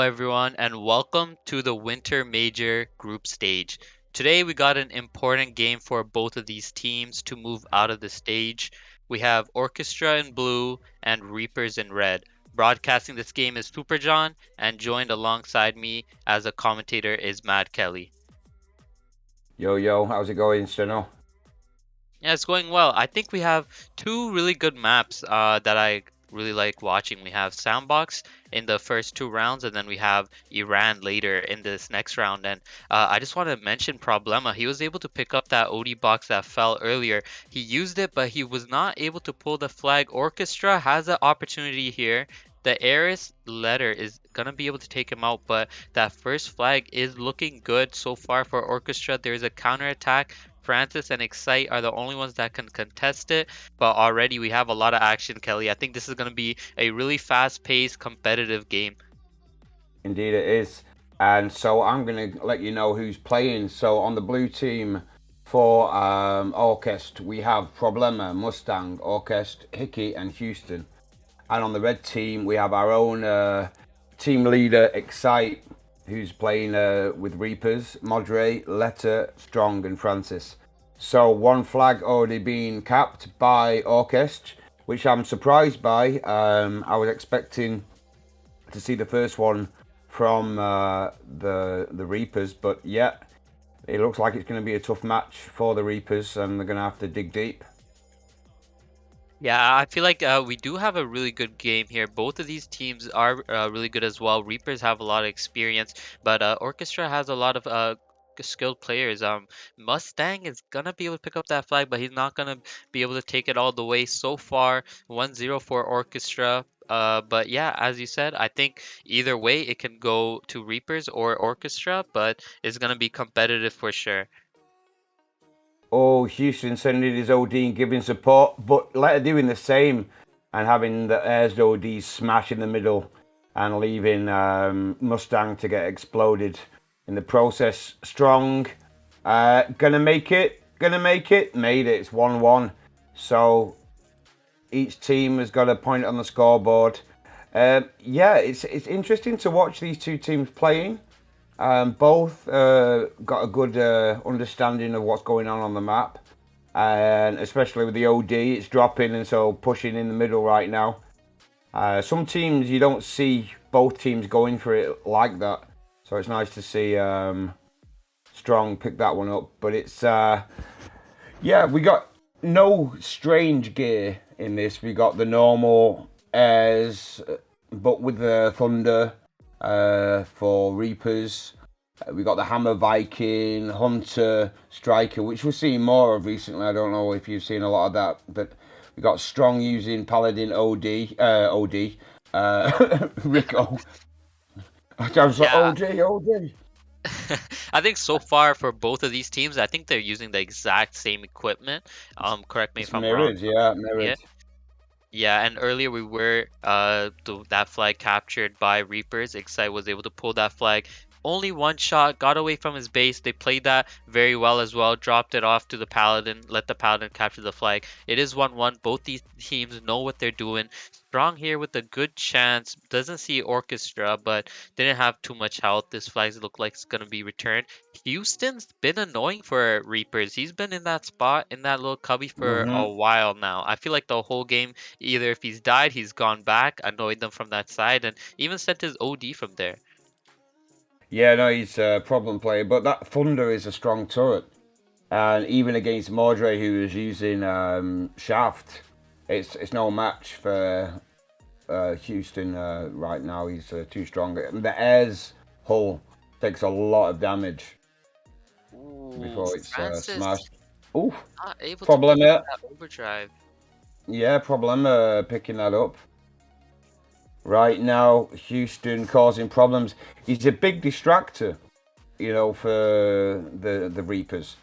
everyone, and welcome to the Winter Major Group Stage. Today, we got an important game for both of these teams to move out of the stage. We have Orchestra in blue and Reapers in red. Broadcasting this game is Super John, and joined alongside me as a commentator is Mad Kelly. Yo, how's it going, Steno? Yeah, it's going well. I think we have two really good maps that I really like watching. We have Sandbox in the first two rounds, and then we have Iran later in this next round. And I just want to mention Problema. He was able to pick up that OD box that fell earlier. He used it, but he was not able to pull the flag. Orchestra has an opportunity here. The Eris letter is gonna be able to take him out, but that first flag is looking good so far for Orchestra. There's a counterattack. Francis and Excite are the only ones that can contest it, but already we have a lot of action, Kelly. I think this is going to be a really fast-paced, competitive game. Indeed, it is. And so I'm going to let you know who's playing. So on the blue team for Orchestre, we have Problema, Mustang, Orchestre, Hickey, and Houston. And on the red team, we have our own team leader, Excite, who's playing with Reapers, Modre, Letter, Strong, and Francis. So one flag already being capped by Orchestre, which I'm surprised by. I was expecting to see the first one from the Reapers, but yeah, it looks like it's going to be a tough match for the Reapers, and they're going to have to dig deep. Yeah, I feel like we do have a really good game here. Both of these teams are really good as well. Reapers have a lot of experience, but Orchestra has a lot of skilled players. Mustang is gonna be able to pick up that flag, but he's not gonna be able to take it all the way. So far, 1-0 for Orchestra. But yeah, as you said, I think either way it can go to Reapers or Orchestra, but it's gonna be competitive for sure. Oh, Houston sending his OD and giving support, but Letter doing the same and having the Airs OD smash in the middle and leaving Mustang to get exploded in the process. Strong, gonna make it, made it. It's 1-1. So each team has got a point on the scoreboard. Yeah, it's interesting to watch these two teams playing. Both got a good understanding of what's going on the map, and especially with the OD, it's dropping and so pushing in the middle right now. Some teams you don't see both teams going for it like that, so it's nice to see Strong pick that one up. But it's yeah, we got no strange gear in this. We got the normal airs, but with the thunder for Reapers. We got the Hammer Viking, Hunter, Striker, which we're seeing more of recently. I don't know if you've seen a lot of that, but we got Strong using Paladin Rico. I was like, Yeah, OD. I think so far for both of these teams, I think they're using the exact same equipment. Correct me It's if I'm wrong. mirrored, yeah, Yeah. mirrored. Yeah, and earlier we were that flag captured by Reapers. Excite was able to pull that flag. Only one shot, got away from his base. They played that very well as well. Dropped it off to the Paladin, let the Paladin capture the flag. It is 1-1. Both these teams know what they're doing. Strong here with a good chance. Doesn't see Orchestra, but didn't have too much health. This flag look like it's gonna be returned. Houston's been annoying for Reapers. He's been in that spot in that little cubby for a hmm while now. I feel like the whole game, either if he's died, he's gone back, annoyed them from that side, and even sent his OD from there. Yeah, no, he's a problem player, but that Thunder is a strong turret. And even against Mordre, who is using Shaft, it's no match for Houston right now. He's too strong. And the Airs hull takes a lot of damage Ooh, before it's Francis smashed. Ooh, not able to pick problem up here. that overdrive. Yeah, problem picking that up. Right now, Houston causing problems. He's a big distractor, for the Reapers.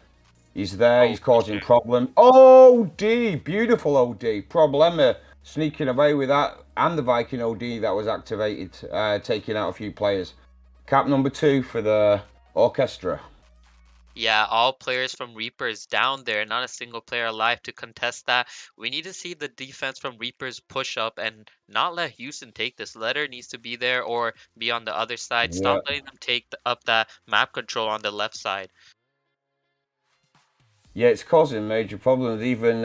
He's there, Oh, he's for causing sure. problem. OD! Beautiful OD. Problema sneaking away with that and the Viking OD that was activated, taking out a few players. Cap number 2 for the Orchestra. Yeah, all players from Reapers down there, not a single player alive to contest that. We need to see the defense from Reapers push up and not let Houston take this. Letter needs to be there or be on the other side. Yeah. Stop letting them take up that map control on the left side. Yeah, it's causing major problems. Even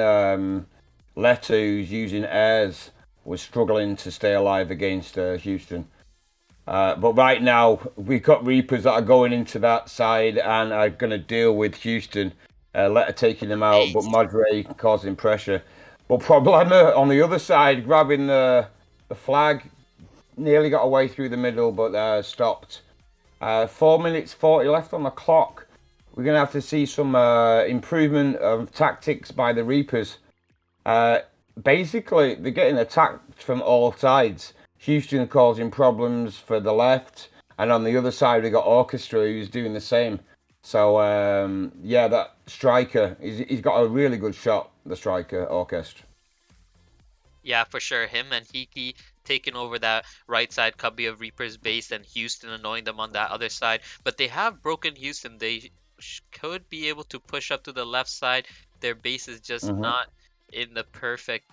Leto, who's using airs, was struggling to stay alive against Houston. But right now, we've got Reapers that are going into that side and are going to deal with Houston. Letter taking them out, but Ace. Madre causing pressure. But Problema on the other side, grabbing the flag, nearly got away through the middle, but stopped. 4 minutes 40 left on the clock. We're going to have to see some improvement of tactics by the Reapers. Uh, Basically, they're getting attacked from all sides. Houston causing problems for the left, and on the other side, we got Orchestre who's doing the same. So, yeah, that striker, he's got a really good shot, the striker, Orchestre. Yeah, for sure. Him and Hiki taking over that right side could be of Reaper's base and Houston annoying them on that other side. But they have broken Houston. They could be able to push up to the left side. Their base is just Hmm. not in the perfect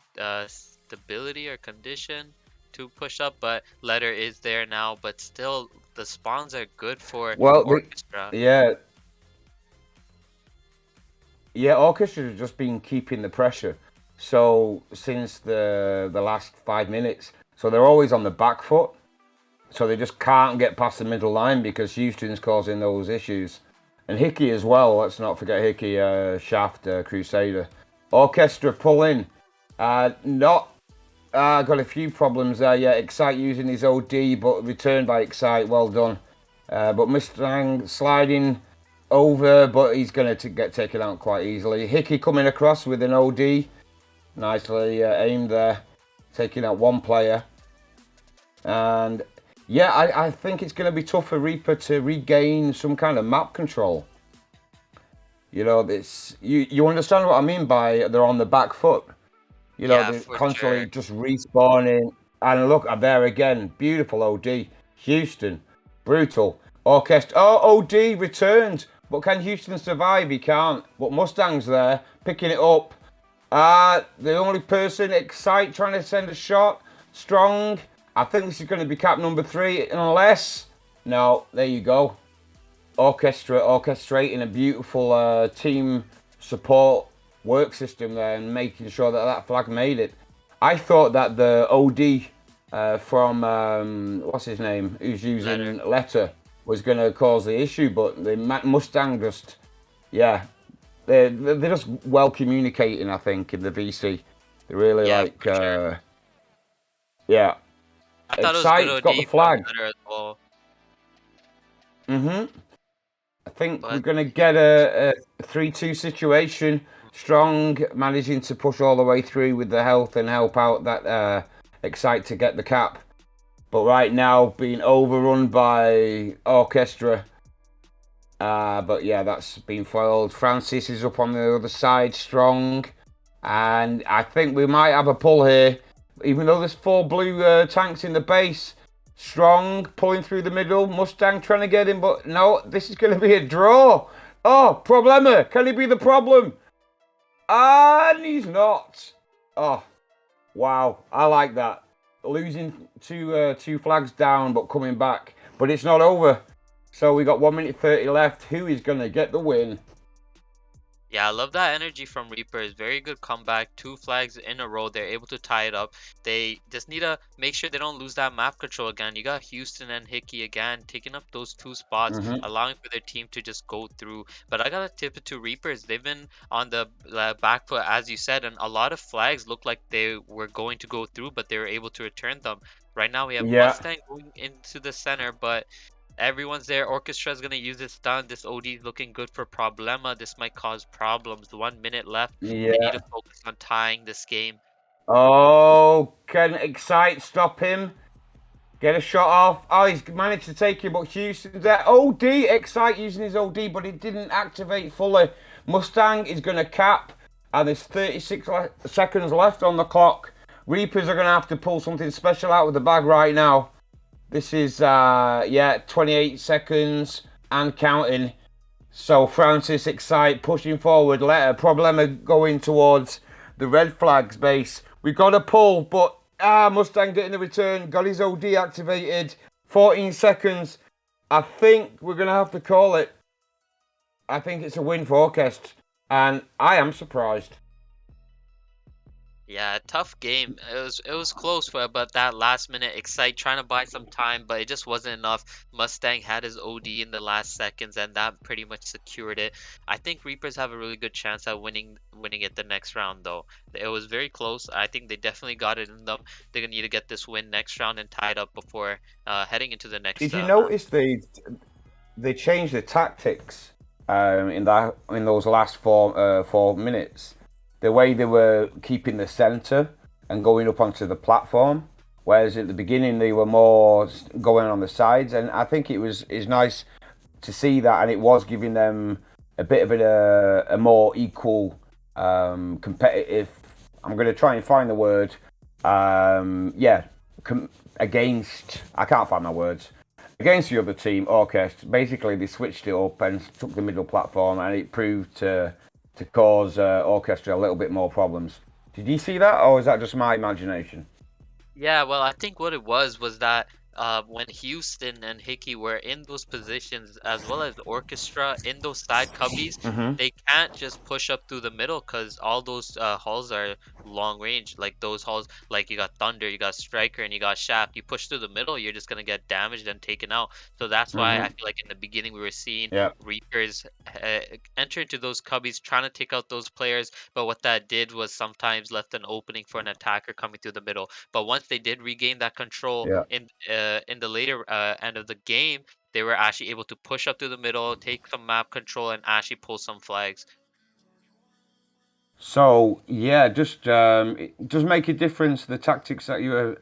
stability or condition to push up. But Letter is there now. But still, the spawns are good for Well, Orchestra. yeah, yeah, Orchestra has just been keeping the pressure. So since the last 5 minutes, so they're always on the back foot. So they just can't get past the middle line because Houston's causing those issues. And Hickey as well. Let's not forget Hickey, Shaft, Crusader, Orchestra pull in. Not got a few problems there. Yeah, Excite using his OD, but returned by Excite. Well done. But Mustang sliding over, but he's going to get taken out quite easily. Hickey coming across with an OD. Nicely aimed there, taking out one player. And yeah, I think it's going to be tough for Reaper to regain some kind of map control. You know, this you understand what I mean by they're on the back foot. You know, Yeah, they're for constantly sure. just respawning. And look, I'm there again. Beautiful OD. Houston. Brutal. Orchestra. Oh, OD returned. But can Houston survive? He can't. But Mustang's there, picking it up. The only person, Excite, trying to send a shot. Strong. I think this is going to be cap number 3, unless... No, there you go. Orchestra orchestrating a beautiful team support work system there and making sure that that flag made it. I thought that the OD from what's his name, who's Letter. using Letter, was going to cause the issue, but the Mustang just, yeah, they're just well communicating. I think in the VC, they really Yeah, like, for sure. yeah. I thought it was good Excite's got the OD from flag. Letter as well. Mhm. I think we're But going to get a 3-2 situation. Strong managing to push all the way through with the health and help out that Excite to get the cap. But right now, being overrun by Orchestra. But yeah, that's been foiled. Francis is up on the other side, strong. And I think we might have a pull here. Even though there's 4 blue tanks in the base. Strong, pulling through the middle. Mustang trying to get him, but no, this is going to be a draw. Oh, Problema. Can he be the problem? And he's not. Oh, wow. I like that. Losing two flags down, but coming back. But it's not over. So we got 1 minute 30 left. Who is going to get the win? yeah, I love that energy from Reapers. Very good comeback. 2 flags in a row. They're able to tie it up. They just need to make sure they don't lose that map control again. You got Houston and Hickey again taking up those 2 spots, Mm-hmm. allowing for their team to just go through. But I gotta tip it to Reapers. They've been on the back foot, as you said, and a lot of flags looked like they were going to go through, but they were able to return them. Right now, we have Yeah, Mustang going into the center, but everyone's there. Orchestra's gonna use this stun. This OD is looking good for Problema. This might cause problems. 1 minute left. They need to yeah. focus on tying this game. Oh, can Excite stop him? Get a shot off. Oh, he's managed to take him, but Houston's there. OD, Excite using his OD, but it didn't activate fully. Mustang is going to cap, and there's 36 seconds left on the clock. Reapers are going to have to pull something special out of the bag right now. This is, yeah, 28 seconds and counting. So Francis Excite pushing forward, Letter Problema going towards the red flags base. We got a pull, but Mustang getting the return, got his OD activated. 14 seconds. I think we're gonna have to call it. I think it's a win for Orchestre, and I am surprised. Yeah, tough game. It was close for but that last minute excite trying to buy some time, but it just wasn't enough. Mustang had his OD in the last seconds, and that pretty much secured it. I think Reapers have a really good chance at winning it the next round though. It was very close. I think they definitely got it in them. They're gonna need to get this win next round and tie it up before heading into the next Did you map. notice they changed the tactics in those last 4 minutes? The way they were keeping the centre and going up onto the platform, whereas at the beginning they were more going on the sides, and I think is nice to see that, and it was giving them a bit of a more equal, competitive. I'm going to try and find the word. Yeah, against. I can't find my words. Against the other team, Orchestre. Basically, they switched it up and took the middle platform, and it proved to cause Orchestra a little bit more problems. Did you see that, or is that just my imagination? Yeah, well, I think what it was that when Houston and Hickey were in those positions, as well as Orchestra in those side cubbies, Mm-hmm. they can't just push up through the middle because all those hulls are long range. Like those hulls, like you got Thunder, you got Striker, and you got Shaft. You push through the middle, you're just gonna get damaged and taken out. So that's why I Mm-hmm. feel like in the beginning we were seeing Yeah. Reapers enter into those cubbies, trying to take out those players. But what that did was sometimes left an opening for an attacker coming through the middle. But once they did regain that control Yeah. in the later end of the game, they were actually able to push up to the middle, take some map control, and actually pull some flags. So yeah, just it does make a difference the tactics that you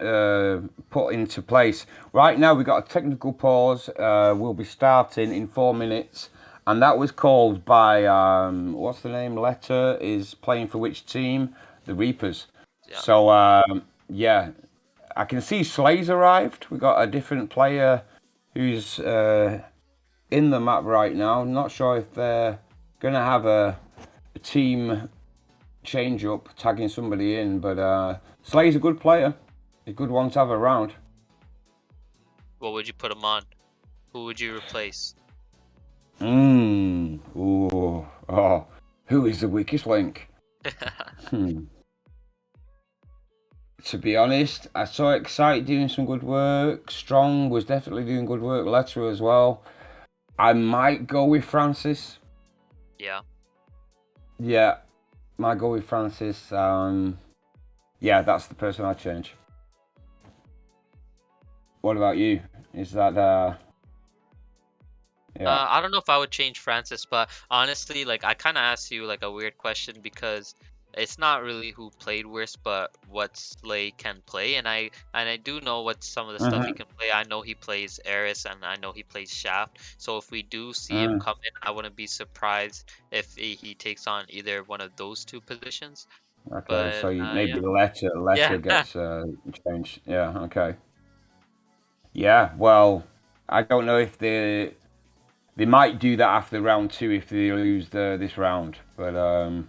put into place. Right now we've got a technical pause. We'll be starting in 4 minutes, and that was called by what's the name? Letter is playing for which team? The Reapers. Yeah. So yeah, I can see Slay's arrived. We got a different player who's in the map right now. I'm not sure if they're gonna have a team change up, tagging somebody in. But Slay's a good player. A good one to have around. What would you put him on? Who would you replace? Ooh. Oh. Who is the weakest link? Hmm. To be honest, I saw Excite doing some good work. Strong was definitely doing good work. Letter as well. I might go with Francis. Yeah. Yeah, might go with Francis. Yeah, that's the person I'd change. What about you? Is that yeah? I don't know if I would change Francis, but honestly, like I kind of asked you like a weird question because it's not really who played worse, but what Slay can play, and I do know what some of the stuff he Mm-hmm. can play. I know he plays Eris, and I know he plays Shaft. So if we do see him Mm. come in, I wouldn't be surprised if he takes on either one of those two positions. Okay, But so you, yeah, maybe letter yeah, gets changed. Yeah. Okay. Yeah. Well, I don't know if they might do that after round two if they lose this round, but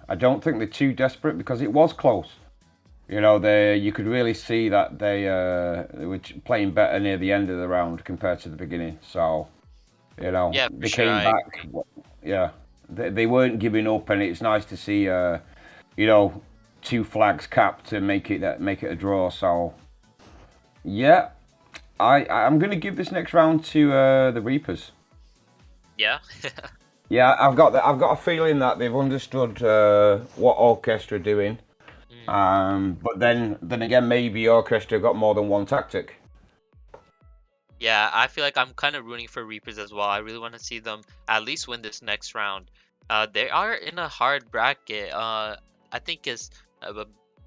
I don't think they're too desperate because it was close. You know, they you could really see that they were playing better near the end of the round compared to the beginning. So you know yeah, for they sure. came I back. Yeah, they weren't giving up, and it's nice to see you know 2 flags capped to make it a draw. So yeah, I'm gonna give this next round to the Reapers. yeah. Yeah, I've got a feeling that they've understood what Orchestra are doing. Mm. But then again, maybe Orchestra got more than one tactic. Yeah, I feel like I'm kind of rooting for Reapers as well. I really want to see them at least win this next round. They are in a hard bracket. I think it's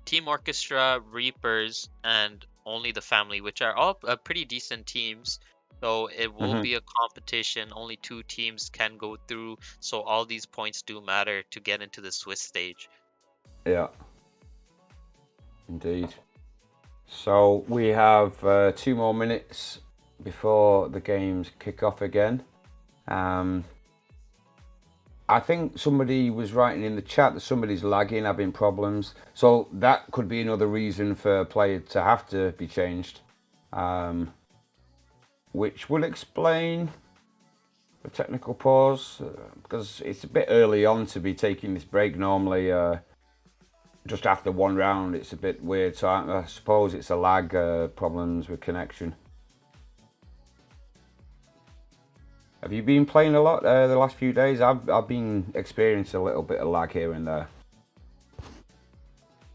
Team Orchestra, Reapers, and Only the Family, which are all pretty decent teams. So it will Hmm. be a competition. Only two teams can go through, so all these points do matter to get into the Swiss stage. Yeah, indeed. So we have 2 more minutes before the games kick off again. Um, I think somebody was writing in the chat that somebody's lagging, having problems. So that could be another reason for a player to have to be changed, um, which would explain the technical pause because it's a bit early on to be taking this break. Normally, just after one round, it's a bit weird. So I suppose it's a lag problems with connection. Have you been playing a lot the last few days? I've been experiencing a little bit of lag here and there.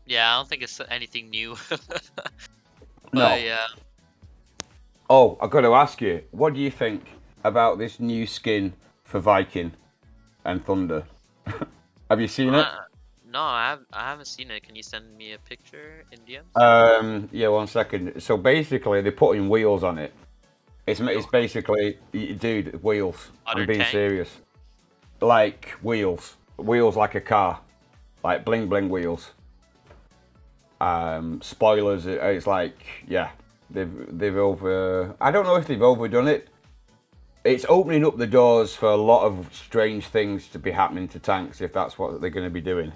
Yeah, I don't think it's anything new. But No. yeah, Oh, I've got to ask you, what do you think about this new skin for Viking and Thunder? Have you seen it? uh, no, I haven't seen it. Can you send me a picture in DMs? Yeah, 1 second. So basically, they're putting wheels on it. It's Wheel basically, dude, wheels. I'm other being tank? serious. Like wheels like a car, like bling bling wheels. Spoilers. It's like, yeah, they've over. I don't know if they've overdone it. It's opening up the doors for a lot of strange things to be happening to tanks if that's what they're going to be doing.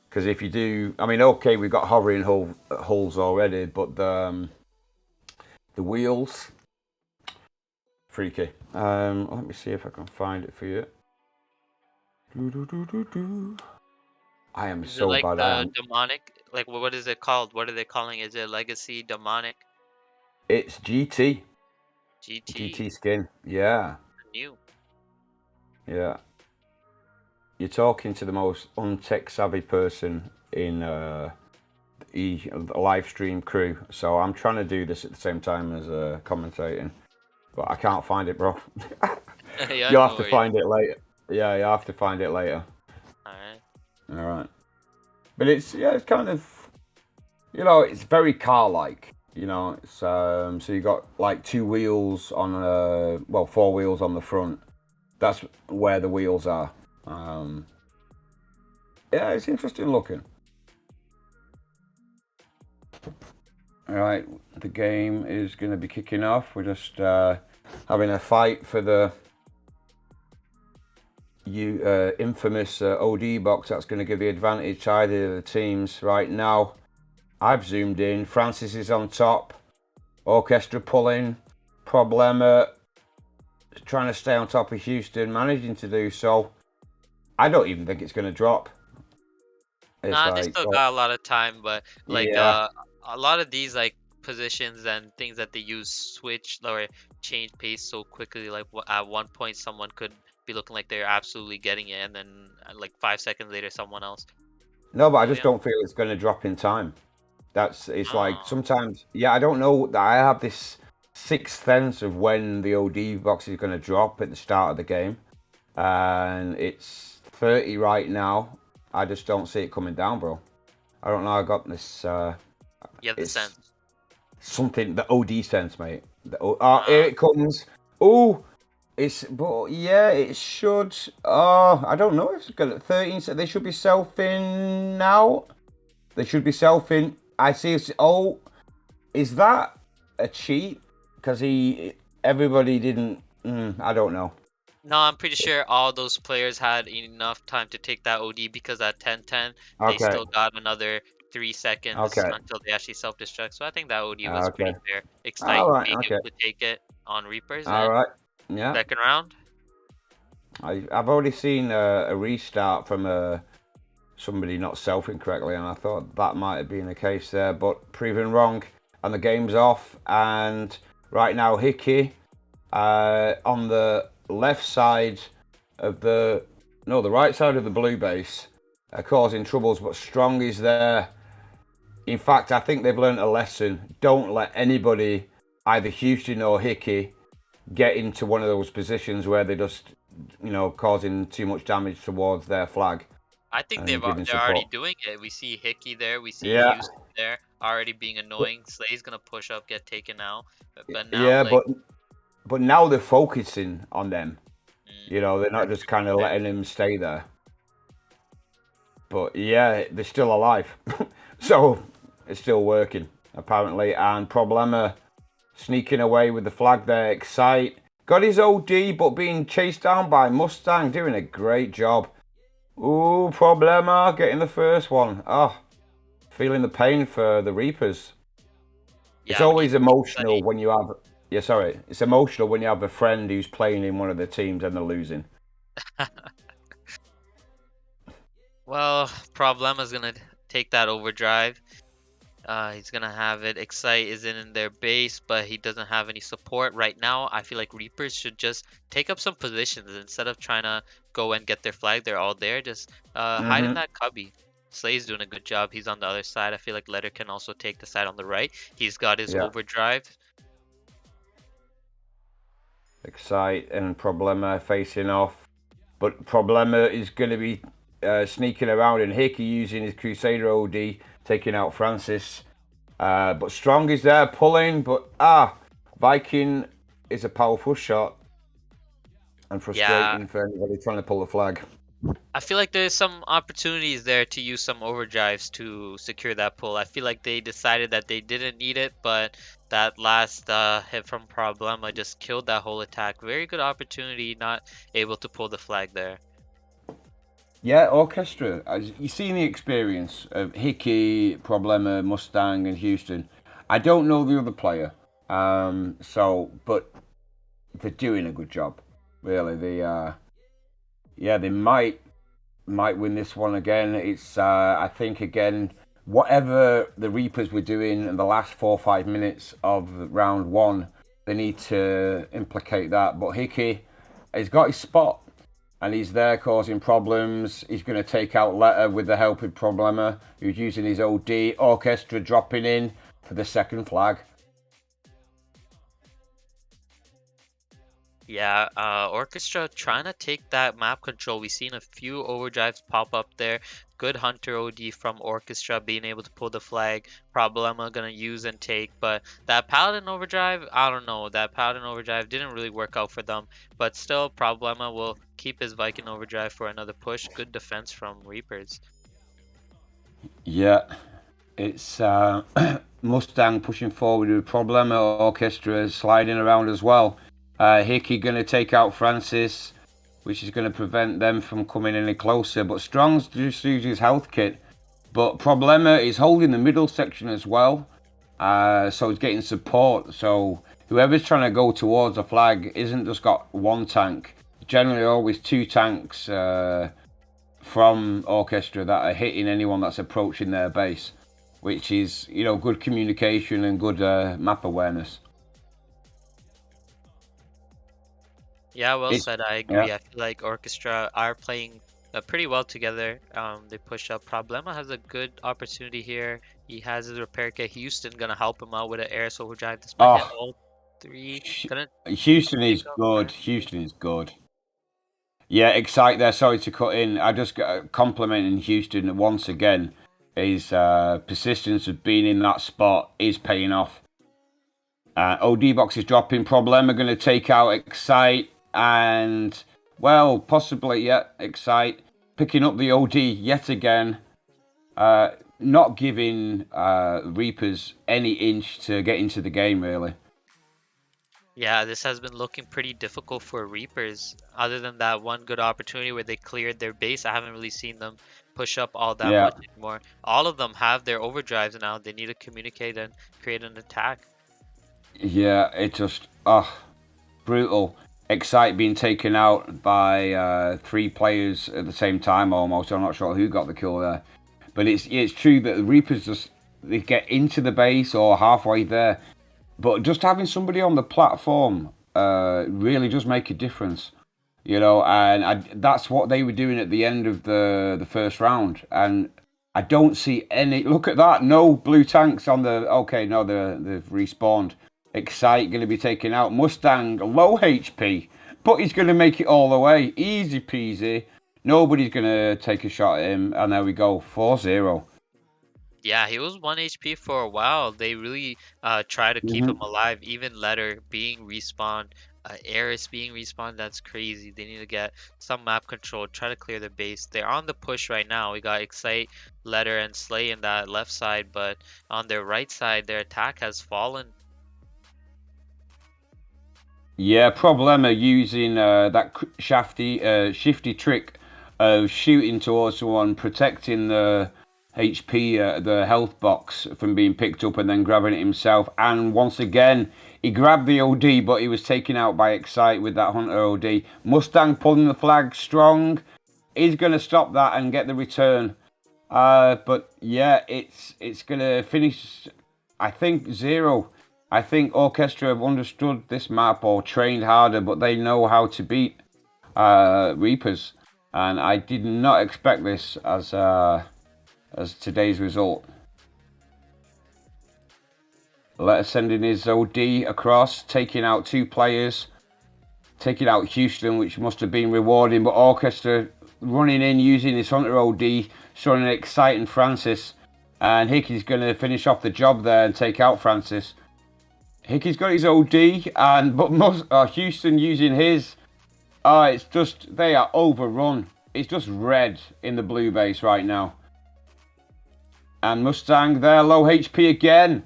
Because if you do, I mean, okay, we've got hovering hulls already, but the wheels, freaky. Let me see if I can find it for you. I am Is it so like bad. I the am. demonic? Like what is it called? What are they calling? Is it Legacy Demonic It's GT. GT? GT skin. Yeah, New. yeah. You're talking to the most untech savvy person in the live stream crew. So I'm trying to do this at the same time as commentating, but I can't find it, bro. Yeah, You'll no have to worries. find it later. Yeah, you'll have to find it later. Alright. All right. But it's kind of it's very car-like. It's so you got like two wheels on four wheels on the front. That's where the wheels are. Um, yeah, it's interesting looking. All right, the game is going to be kicking off. We're just having a fight for the infamous OD box that's going to give the advantage to either of the teams right now. I've zoomed in. Francis is on top. Orchestre pulling. Problema trying to stay on top of Houston, managing to do so. I don't even think it's going to drop. It's Nah, they like, still oh, got a lot of time, but like yeah. a lot of these like positions and things that they use switch or change pace so quickly. Like at one point, someone could be looking like they're absolutely getting it, and then like 5 seconds later, someone else. No, but I So just yeah. don't feel it's going to drop in time. It's like Oh, sometimes, yeah, I don't know. I have this sixth sense of when the OD box is going to drop at the start of the game, and it's 30 right now. I just don't see it coming down, bro. I don't know. I got this. you have the It's sense. something the OD sense, mate. Here Uh, it comes. Oh, but yeah, it should. I don't know if it's gonna 13. So they should be selfing now. They should be selfing. I see. Oh, is that a cheat? Because everybody didn't. I don't know. no, I'm pretty sure all those players had enough time to take that OD because at 10:10 they Okay. still got another 3 seconds Okay. until they actually self-destruct. So I think that OD was Okay. pretty fair. Excite All right. being Okay. able to take it on Reapers All and right. Yeah. second round. I've already seen a restart from somebody not selfing correctly, and I thought that might have been the case there, but proven wrong. And the game's off. And right now, Hickey on the left side of the the right side of the blue base, causing troubles. But Strong is there. In fact, I think they've learned a lesson. Don't let anybody, either Houston or Hickey, get into one of those positions where they're just causing too much damage towards their flag I think and giving they're already support. doing it. We see Hickey there, we see Yeah, Houston there already being annoying. Slay's gonna push up, get taken now. But now yeah, like but now they're focusing on them. mm, They're not that's just pretty kind of fair. letting them stay there. But yeah, they're still alive, so it's still working apparently. And Problema sneaking away with the flag there. Excite Got his OD, but being chased down by Mustang, doing a great job. Ooh, problema, getting the first one. Ah, feeling the pain for the Reapers. It's Yeah, we need always to keep emotional studying. when you have. Yeah, sorry. It's emotional when you have a friend who's playing in one of the teams and they're losing. Well, Problema's gonna take that overdrive. He's gonna have it. Excite isn't in their base, but he doesn't have any support right now. I feel like Reapers should just take up some positions instead of trying to go and get their flag. They're all there. Just hide in Mm-hmm. that cubby. Slay's doing a good job. He's on the other side. I feel like Letter can also take the side on the right. He's got his Yeah. overdrive. Excite and Problema facing off. But Problema is going to be sneaking around and Hickey using his Crusader OD, taking out Francis. But Strong is there pulling, but Viking is a powerful shot and Yeah, frustrating for anybody trying to pull the flag. I feel like there's some opportunities there to use some overdrives to secure that pull. I feel like they decided that they didn't need it, but that last hit from Problema just killed that whole attack. Very good opportunity, not able to pull the flag there. Yeah, Orchestra. As you've seen the experience of Hickey, Problema, Mustang, and Houston. I don't know the other player, but they're doing a good job. Really, they might win this one again. It's I think again whatever the Reapers were doing in the last 4 or 5 minutes of round one, they need to implicate that. But Hickey has got his spot and he's there causing problems. He's going to take out Letter with the help of Problema, who's using his OD. Orchestra dropping in for the second flag. Yeah, Orchestra trying to take that map control. We've seen a few overdrives pop up there. Good Hunter OD from Orchestra being able to pull the flag. Problema gonna use and take, but that Paladin overdrive, I don't know. That Paladin overdrive didn't really work out for them, but still, Problema will keep his Viking overdrive for another push. Good defense from Reapers. Yeah, it's Mustang pushing forward with Problema. Orchestra sliding around as well. Hickey going to take out Francis, which is going to prevent them from coming any closer. But Strong's just used his health kit. But Problema is holding the middle section as well. So he's getting support. So whoever's trying to go towards the flag isn't just got one tank. Generally, always two tanks from Orchestra that are hitting anyone that's approaching their base, which is good communication and good map awareness. Yeah, well It's said. I yeah. agree. I feel like Orchestra are playing pretty well together. They push up. Problema has a good opportunity here. He has his repair kit. Houston gonna help him out with an air overdrive. This might hit Oh, all three. Gonna Houston take is out good. there. Houston is good. Yeah, Excite there. Sorry to cut in. I just got complimenting Houston once again. His persistence of being in that spot is paying off. OD box is dropping. Problem are going to take out Excite and possibly Excite picking up the OD yet again. Not giving Reapers any inch to get into the game really. Yeah, this has been looking pretty difficult for Reapers. Other than that one good opportunity where they cleared their base, I haven't really seen them push up all that Yeah, much anymore. All of them have their overdrives now. They need to communicate and create an attack. yeah, it just brutal. Excite being taken out by three players at the same time almost. I'm not sure who got the kill there, but it's true that the Reapers just they get into the base or halfway there, but just having somebody on the platform really does make a difference. That's what they were doing at the end of the first round, and I don't see any. Look at that, no blue tanks on the. Okay, no, they've respawned. Excite going to be taken out. Mustang low HP, but he's going to make it all the way, easy peasy. Nobody's going to take a shot at him, and there we go, 4-0. Yeah, he was 1 HP for a while. They really try to keep him Mm-hmm. alive. Even Letter being respawned, Eris being respawned, that's crazy. They need to get some map control, try to clear the base. They're on the push right now. We got Excite, Letter, and Slay in that left side, but on their right side, their attack has fallen. Yeah, Problema using that shifty trick of shooting towards someone, protecting the HP, the health box from being picked up, and then grabbing it himself. And once again, he grabbed the OD, but he was taken out by Excite with that Hunter OD. Mustang pulling the flag strong. He's going to stop that and get the return. But yeah, it's going to finish, I think, 0. I think Orchestra have understood this map or trained harder, but they know how to beat Reapers. And I did not expect this as today's result. Letter sending his OD across, taking out 2 players, taking out Houston, which must have been rewarding. But Orchestra running in using his Hunter OD, showing an exciting Francis. And Hickey's going to finish off the job there and take out Francis. Hickey's got his OD, but Houston using his. It's just, they are overrun. It's just red in the blue base right now. And Mustang there, low HP again.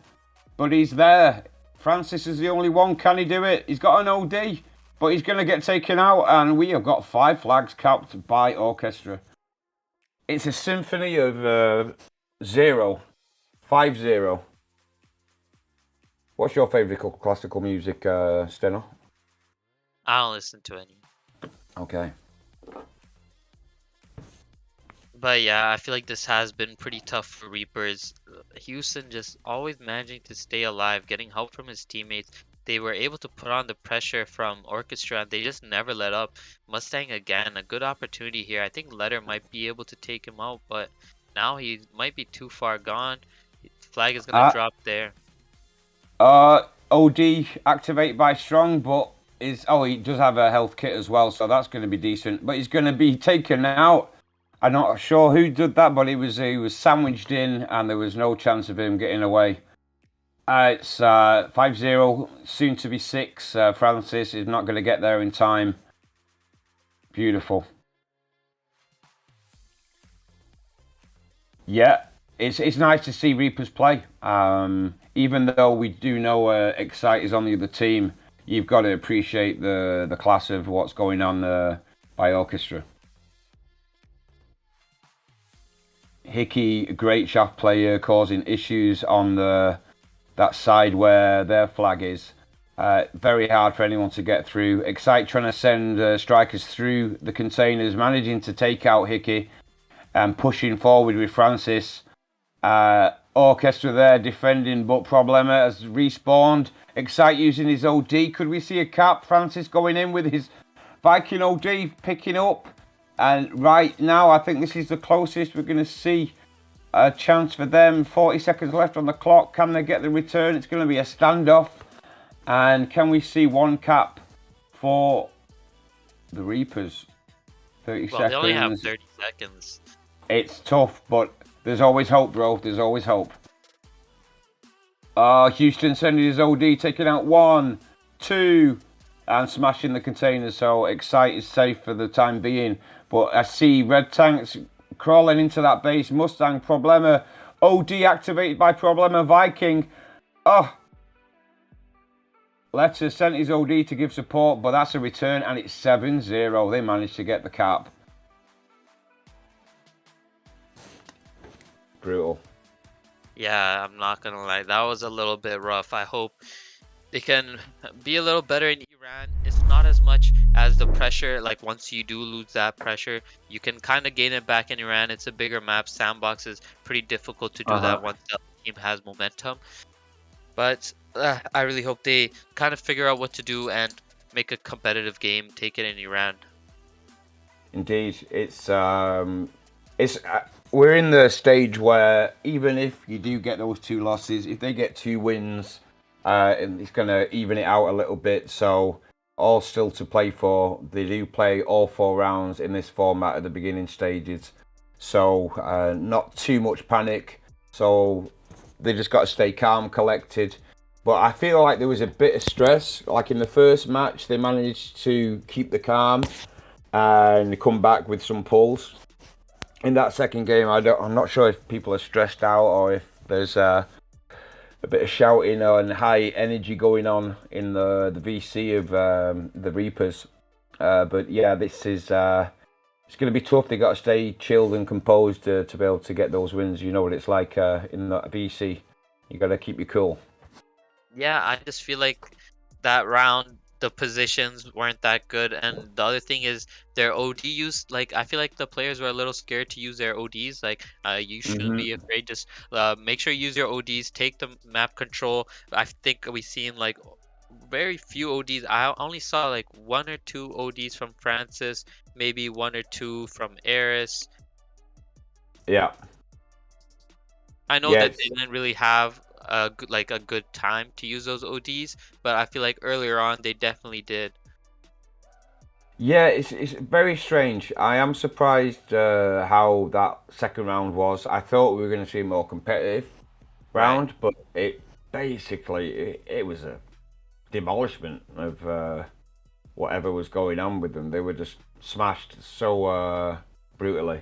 But he's there. Francis is the only one. Can he do it? He's got an OD, but he's going to get taken out. And we have got 5 flags capped by Orchestra. It's a symphony of 0. 5-0. What's your favourite classical music, Steno? I don't listen to any. Okay. But yeah, I feel like this has been pretty tough for Reapers. Houston just always managing to stay alive, getting help from his teammates. They were able to put on the pressure from Orchestra and they just never let up. Mustang again, a good opportunity here. I think Letter might be able to take him out, but now he might be too far gone. Flag is going to drop there. OD activate by Strong, but he does have a health kit as well, so that's going to be decent. But he's going to be taken out. I'm not sure who did that, but he was sandwiched in, and there was no chance of him getting away. It's 5-0, soon to be 6. Francis is not going to get there in time. Beautiful. Yeah, it's nice to see Reapers play. Even though we do know Excite is on the other team, you've got to appreciate the class of what's going on by Orchestra. Hickey, great shaft player, causing issues on that side where their flag is. Very hard for anyone to get through. Excite trying to send strikers through the containers, managing to take out Hickey and pushing forward with Francis. Orchestra there defending, but Problema has respawned. Excite using his OD. Could we see a cap? Francis going in with his Viking OD, picking up. And right now, I think this is the closest we're going to see a chance for them. 40 seconds left on the clock. Can they get the return? It's going to be a standoff. And can we see 1 cap for the Reapers? 30 seconds. They only have 30 seconds. It's tough, but there's always hope, bro. There's always hope. Houston sending his OD, taking out 1, 2, and smashing the containers. So Excite is safe for the time being. But I see red tanks crawling into that base. Mustang, Problema. OD activated by Problema. Viking. Letter sent his OD to give support, but that's a return, and it's 7-0. They managed to get the cap. Brutal. Yeah, I'm not gonna lie. That was a little bit rough. I hope they can be a little better in Iran. It's not as much as the pressure. Like, once you do lose that pressure, you can kind of gain it back in Iran. It's a bigger map. Sandbox is pretty difficult to do that once the team has momentum. But I really hope they kind of figure out what to do and make a competitive game, take it in Iran. Indeed, we're in the stage where even if you do get those 2 losses, if they get 2 wins, it's going to even it out a little bit. So all still to play for. They do play all 4 rounds in this format at the beginning stages. So not too much panic. So they just got to stay calm, collected. But I feel like there was a bit of stress. Like in the first match, they managed to keep the calm and come back with some pulls. In that second game, I'm not sure if people are stressed out or if there's a bit of shouting and high energy going on in the VC of the Reapers. But yeah, this is it's going to be tough. They got to stay chilled and composed to be able to get those wins. You know what it's like in the VC. You got to keep you cool. Yeah, I just feel like that round the positions weren't that good, and the other thing is their OD use. Like I feel like the players were a little scared to use their ODs. Like you shouldn't be Hmm. afraid. Just make sure you use your ODs. Take the map control. I think we seen like very few ODs. I only saw like one or two ODs from Francis, maybe one or two from Eris. Yeah, I know yeah, that they didn't really have a good time to use those ODs, but I feel like earlier on they definitely did. yeah. It's very strange. I am surprised how that second round was. I thought we were going to see a more competitive Right. round, but it was a demolishment of whatever was going on with them. They were just smashed so brutally.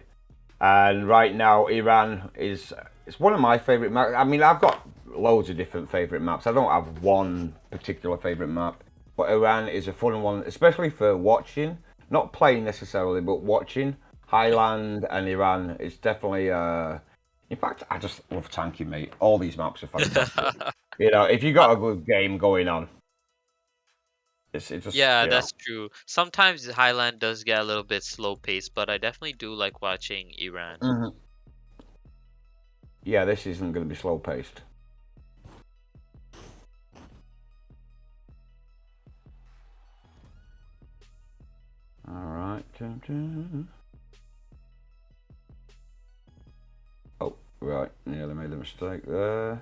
And right now, Iran is it's one of my favorite maps. I mean, I've got loads of different favorite maps. I don't have one particular favorite map, but Iran is a fun one, especially for watching, not playing necessarily, but watching. Highland and Iran is definitely. In fact, I just love tanking, mate. All these maps are fantastic. You know, if you Uh, got a good game going on, it just yeah, you know. that's true. Sometimes Highland does get a little bit slow paced, but I definitely do like watching Iran. Mhm. Yeah, this isn't going to be slow paced. All right. Dun, dun. Oh, right. Nearly made a mistake there.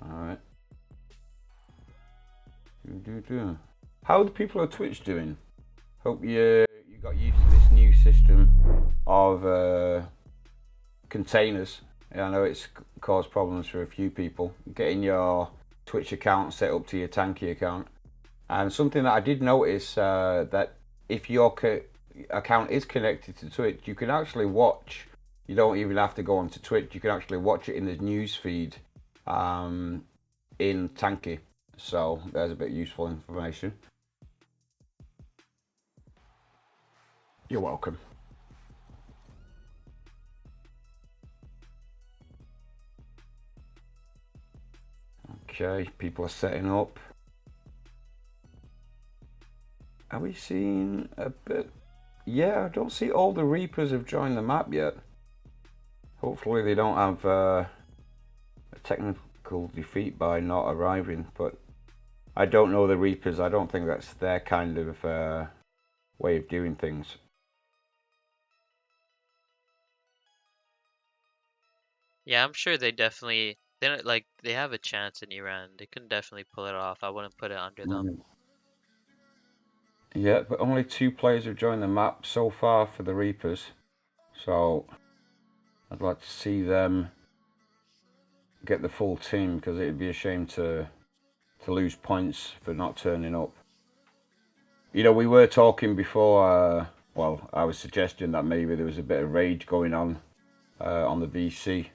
All right. How are the people at Twitch doing? Hope you got used to this new system of containers. Yeah, I know it's caused problems for a few people getting your Twitch account set up to your Tanky account. And something that I did notice that if your account is connected to Twitch, you can actually watch. You don't even have to go onto Twitch. You can actually watch it in the news feed um, in Tanky. So there's a bit of useful information. You're welcome. Okay, people are setting up. Are we seeing a bit? Yeah, I don't see all the Reapers have joined the map yet. Hopefully they don't have a technical defeat by not arriving, but I don't know the Reapers. I don't think that's their kind of way of doing things. Yeah, I'm sure they don't like they have a chance in Iran. They can definitely pull it off. I wouldn't put it under them. Mm. Yeah, but only two players have joined the map so far for the Reapers. So I'd like to see them get the full team because it'd be a shame to lose points for not turning up. You know, we were talking before. Well, I was suggesting that maybe there was a bit of rage going on the VC,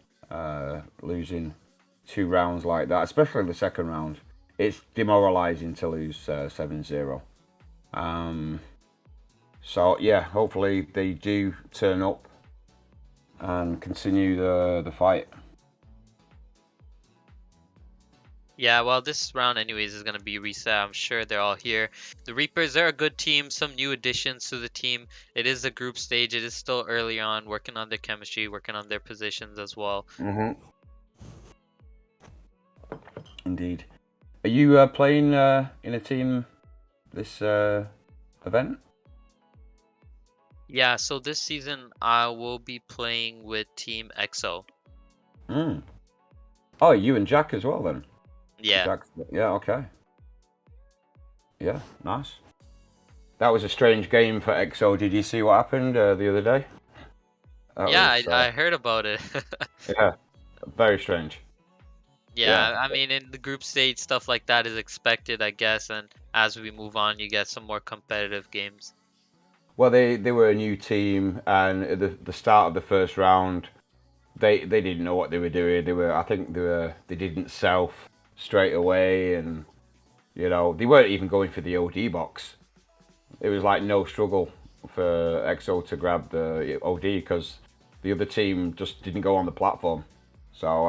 losing two rounds like that, especially the second round. It's demoralising to lose 7-0. So yeah, hopefully they do turn up and continue the fight. Yeah, well, this round anyways is gonna be reset. I'm sure they're all here. The Reapers, they're a good team, some new additions to the team. It is a group stage. It is still early on, working on their chemistry, working on their positions as well. Indeed. Are you playing in a team this event? Yeah, so this season I will be playing with Team EXO. Mm. Oh, you and Jack as well then. Yeah. Jack. Yeah. Okay. Yeah. Nice. That was a strange game for EXO. Did you see what happened the other day? That Yeah, was I heard about it. yeah, very strange. Yeah. Yeah, I mean, in the group stage, stuff like that is expected, I guess, and as we move on, you get some more competitive games. Well, they were a new team, and at the start of the first round, they didn't know what they were doing. They didn't self straight away, and they weren't even going for the OD box. It was like no struggle for EXO to grab the OD because the other team just didn't go on the platform. So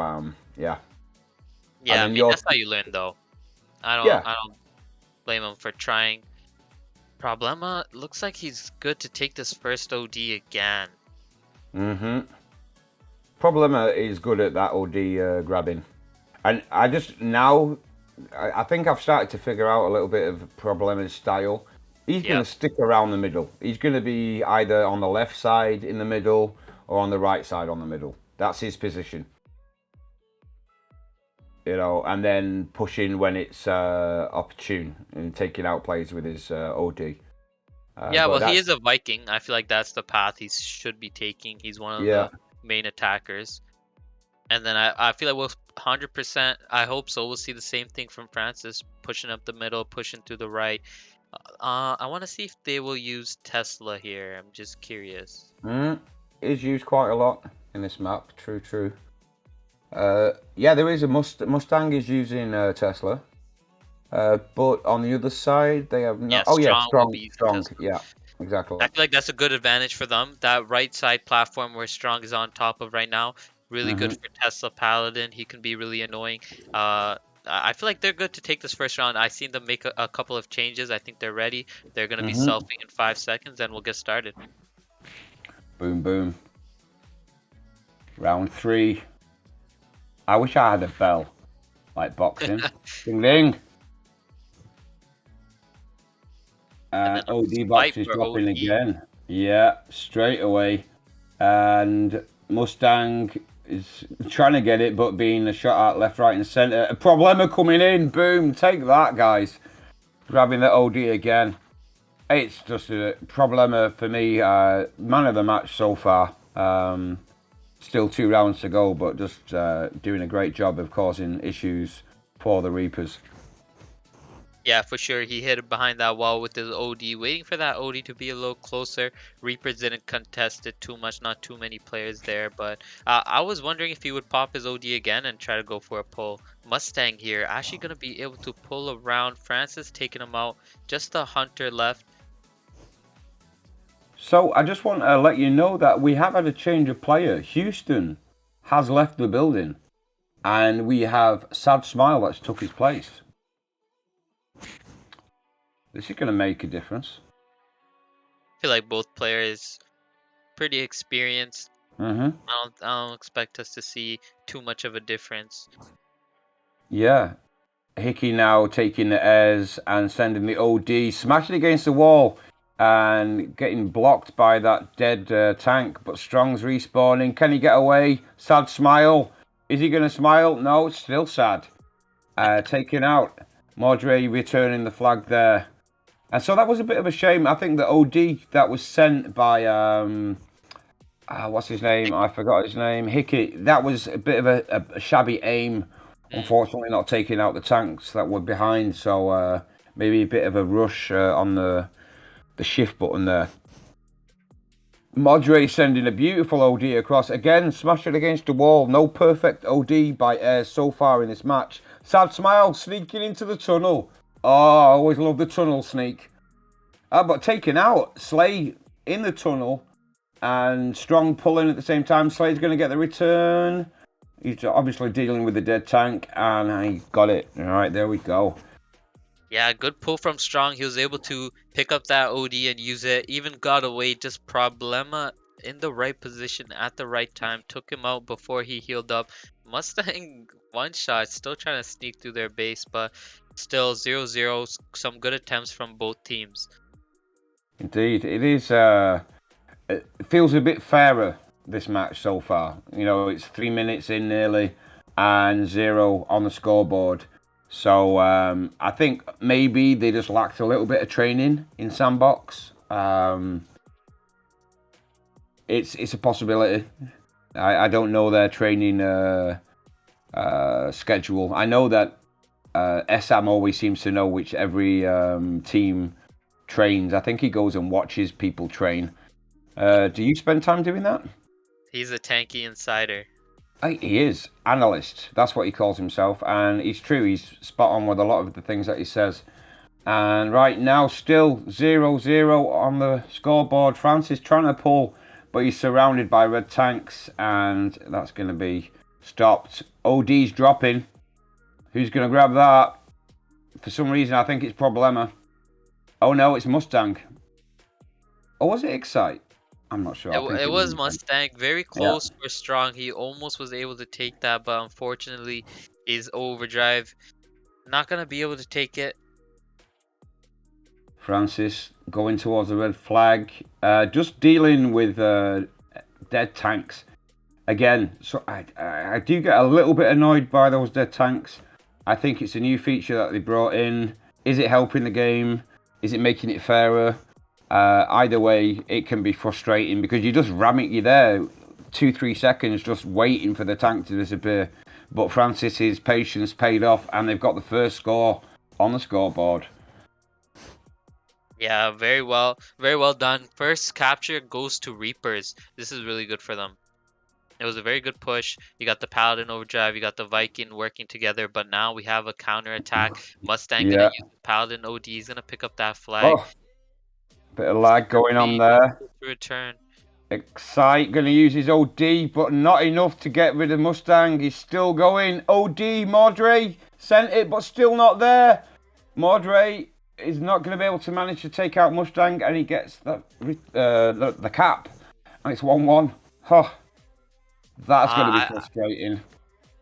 yeah, and Yeah, I then mean your that's how you learn though. I don't yeah. I don't blame him for trying. Problema looks like he's good to take this first OD again. Mm-hmm. Problema is good at that OD grabbing, and I just now I think I've started to figure out a little bit of Problema's style. He's going to Yep. stick around the middle. He's going to be either on the left side in the middle or on the right side on the middle. That's his position, and then pushing when it's opportune and taking out plays with his OD. Yeah, But well, he that's is a Viking. I feel like that's the path he should be taking. He's one of yeah. the main attackers. And then I feel like we'll 100%, I hope so. We'll see the same thing from Francis, pushing up the middle, pushing through the right. I want to see if they will use Tesla here. I'm just curious. Mm, is used quite a lot in this map. True, true. Yeah, there is a Mustang is using Tesla, but on the other side they have Yeah, not. Oh yeah, Strong will be using strong. Tesla. Yeah, exactly. I feel like that's a good advantage for them. That right side platform where Strong is on top of right now, really good Hmm. for Tesla Paladin. He can be really annoying. I feel like they're good to take this first round. I've seen them make a couple of changes. I think they're ready. They're going to be Hmm. selfing in 5 seconds, and we'll get started. Boom, boom. Round three. I wish I had a bell like boxing. Ding ding. And then a OD box fight is for dropping OD. again. Yeah, straight away. And Mustang is trying to get it, but being shot at left, right, and centre. A Problema coming in. Boom. Take that, guys. Grabbing the OD again. It's just a Problema for me. Man of the match so far. Still 2 rounds to go, but just doing a great job of causing issues for the Reapers. Yeah, for sure. He hid it behind that wall with his OD, waiting for that OD to be a little closer. Reapers didn't contest it too much, not too many players there, but I was wondering if he would pop his OD again and try to go for a pull. Mustang here, actually going to be able to pull around. Francis taking him out. Just the Hunter left. So I just want to let you know that we have had a change of player. Houston has left the building, and we have Sad Smile that's took his place. This is going to make a difference. I feel like both players pretty experienced. Mm-hmm. I don't expect us to see too much of a difference. Yeah. Hickey now taking the airs and sending the OD, smashing against the wall and getting blocked by that dead tank. But Strong's respawning. Can he get away? Sad smile. Is he going to smile? No, it's still sad. Taken out. Mordre returning the flag there. And so that was a bit of a shame. I think the OD that was sent by what's his name? I forgot his name. Hickey. That was a bit of a shabby aim. Mm. Unfortunately, not taking out the tanks that were behind. So maybe a bit of a rush on the shift button there. Modre sending a beautiful OD across. Again, smashing against the wall. No perfect OD by Ayres so far in this match. Sad smile sneaking into the tunnel. Oh, I always love the tunnel sneak. But taken out. Slay in the tunnel. And Strong pulling at the same time. Slay's going to get the return. He's obviously dealing with the dead tank. And he got it. All right, there we go. Yeah, good pull from Strong. He was able to pick up that OD and use it. Even got away. Just Problema in the right position at the right time. Took him out before he healed up. Mustang one shot. Still trying to sneak through their base, but still 0-0. Some good attempts from both teams. Indeed. It is. It feels a bit fairer, this match so far. It's 3 minutes in nearly and 0 on the scoreboard. So I think maybe they just lacked a little bit of training in sandbox. It's a possibility. I don't know their training schedule. I know that Sam always seems to know which every team trains. I think he goes and watches people train. Do you spend time doing that? He's a tanky insider. He is analyst. That's what he calls himself, and he's true. He's spot on with a lot of the things that he says. And right now, still 0-0 on the scoreboard. France is trying to pull, but he's surrounded by red tanks, and that's going to be stopped. OD's dropping. Who's going to grab that? For some reason, I think it's Problema. Oh no, it's Mustang. Or was it Excite? I'm not sure. I think It it was was Mustang. Mustang, very Yeah. close for strong. He almost was able to take that, but unfortunately, his overdrive not gonna be able to take it. Francis going towards the red flag. Just dealing with dead tanks. Again, so I do get a little bit annoyed by those dead tanks. I think it's a new feature that they brought in. Is it helping the game? Is it making it fairer? Either way, it can be frustrating because you just ram it. You're there 2-3 seconds just waiting for the tank to disappear. But Francis's patience paid off, and they've got the first score on the scoreboard. Yeah, very well done. First capture goes to Reapers. This is really good for them. It was a very good push. You got the Paladin overdrive, you got the Viking working together, but now we have a counter attack. Mustang gonna Yeah. use the Paladin OD. He's gonna pick up that flag. Oh, bit of lag going on Be there. difficult to return. Excite going to use his OD, but not enough to get rid of Mustang. He's still going. OD, Mordre sent it, but still not there. Mordre is not going to be able to manage to take out Mustang, and he gets the cap. And it's 1-1. Oh, that's going to be Uh, I frustrating.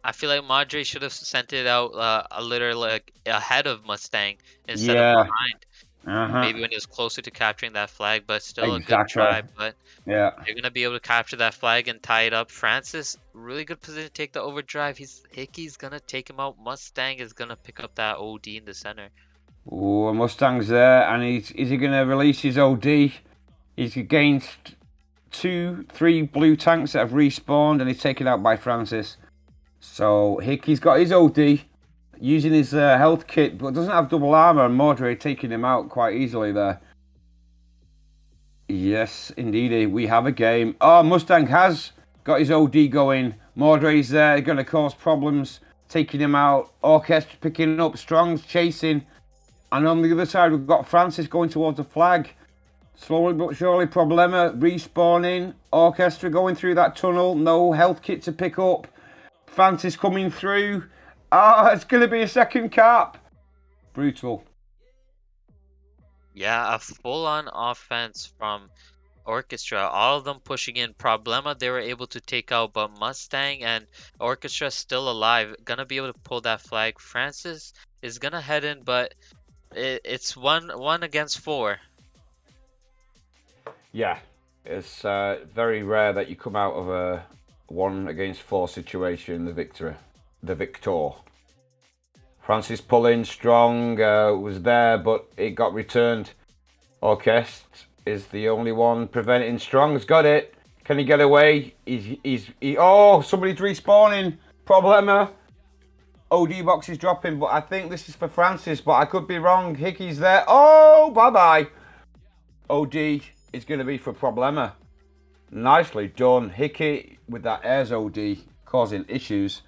I feel like Madre should have sent it out a little like ahead of Mustang instead of Yeah. behind. Uh-huh. Maybe when he was closer to capturing that flag, but still a good Exactly. try. But Yeah. they're gonna be able to capture that flag and tie it up. Francis, really good position to take the overdrive. Hickey's gonna take him out. Mustang is gonna pick up that OD in the center. Oh, Mustang's there, and is he going to release his OD? He's against 2-3 blue tanks that have respawned, and he's taken out by Francis. So Hickey's got his OD, using his health kit, but doesn't have double armor, and Mordre taking him out quite easily there. Yes, indeed, we have a game. Oh, Mustang has got his OD going. Mordre's there, going to cause problems, taking him out. Orchestre picking up, Strong's chasing. And on the other side, we've got Francis going towards the flag. Slowly but surely, Problema respawning. Orchestra going through that tunnel. No health kit to pick up. Francis coming through. It's going to be a second cap. Brutal. Yeah, a full-on offense from Orchestra. All of them pushing in. Problema they were able to take out, but Mustang and Orchestra still alive. Gonna be able to pull that flag. Francis is gonna head in, but it's one against four. Yeah, it's very rare that you come out of a 1-against-4 situation, the victor. Francis pulling, Strong was there, but it got returned. Orchestre is the only one preventing. Strong's got it. Can he get away? Oh, somebody's respawning. Problema. OD box is dropping, but I think this is for Francis, but I could be wrong. Hickey's there. Oh, bye-bye. OD is going to be for Problema. Nicely done. Hickey with that airs OD causing issues.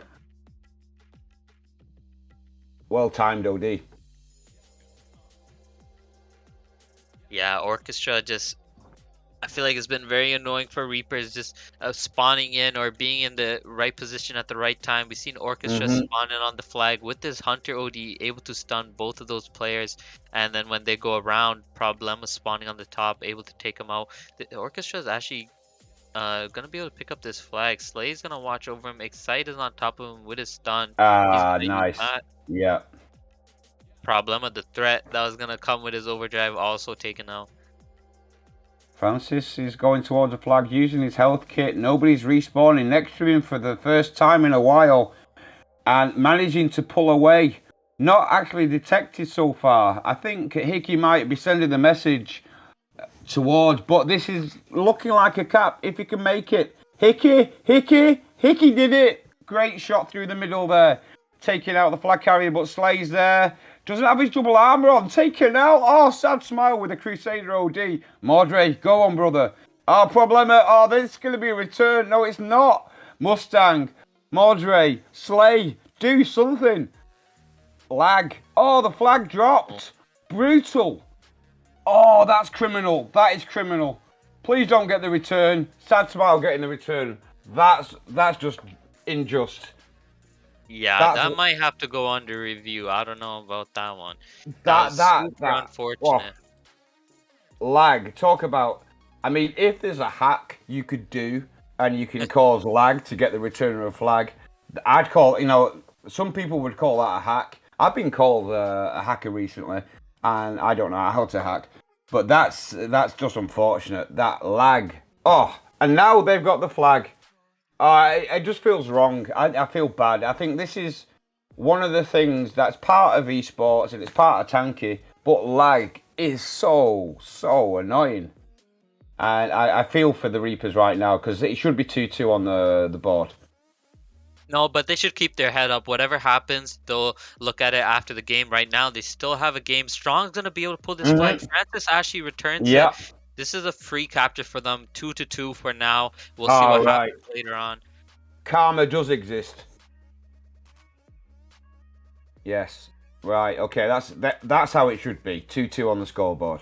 Well timed OD. Yeah, Orchestra just I feel like it's been very annoying for Reapers just spawning in or being in the right position at the right time. We've seen Orchestra spawning on the flag with this Hunter OD, able to stun both of those players. And then when they go around, Problema spawning on the top, able to take them out. The Orchestra is actually gonna be able to pick up this flag. Slay's gonna watch over him. Excite is on top of him with his stun. He's gonna use Nice. that. Yeah. Problema, the threat that was gonna come with his overdrive, also taken out. Francis is going towards the flag using his health kit. Nobody's respawning next to him for the first time in a while and managing to pull away. Not actually detected so far. I think Hickey might be sending the message towards, but this is looking like a cap if he can make it. Hickey did it. Great shot through the middle there, taking out the flag carrier, but Slay's there. Doesn't have his double armor on. Taken out. Oh, sad smile with the Crusader OD. Mordre, go on, brother. Oh, Problema. Oh, this is going to be a return. No, it's not. Mustang Mordre, Slay, do something. Lag. Oh, the flag dropped. Brutal. Oh, that's criminal. That is criminal. Please don't get the return. Sad Smile getting the return. That's just unjust. Yeah, That's that might have to go under review. I don't know about that one. That that was that super that. Oh, unfortunate. lag. Talk about. I mean, if there's a hack you could do and you can cause lag to get the return of a flag, I'd call. Some people would call that a hack. I've been called a hacker recently, and I don't know how to hack. But that's just unfortunate. That lag. Oh, and now they've got the flag. It just feels wrong. I feel bad. I think this is one of the things that's part of esports and it's part of tanky, but lag is so annoying. And I feel for the Reapers right now because it should be 2-2 on the board. No, but they should keep their head up. Whatever happens, they'll look at it after the game. Right now, they still have a game. Strong's gonna be able to pull this flag. Mm-hmm. Francis actually returns it. Yeah. This is a free capture for them. 2-2 for now. We'll see All what right. happens later on. Karma does exist. Yes. Right. Okay. That's how it should be. 2-2 on the scoreboard.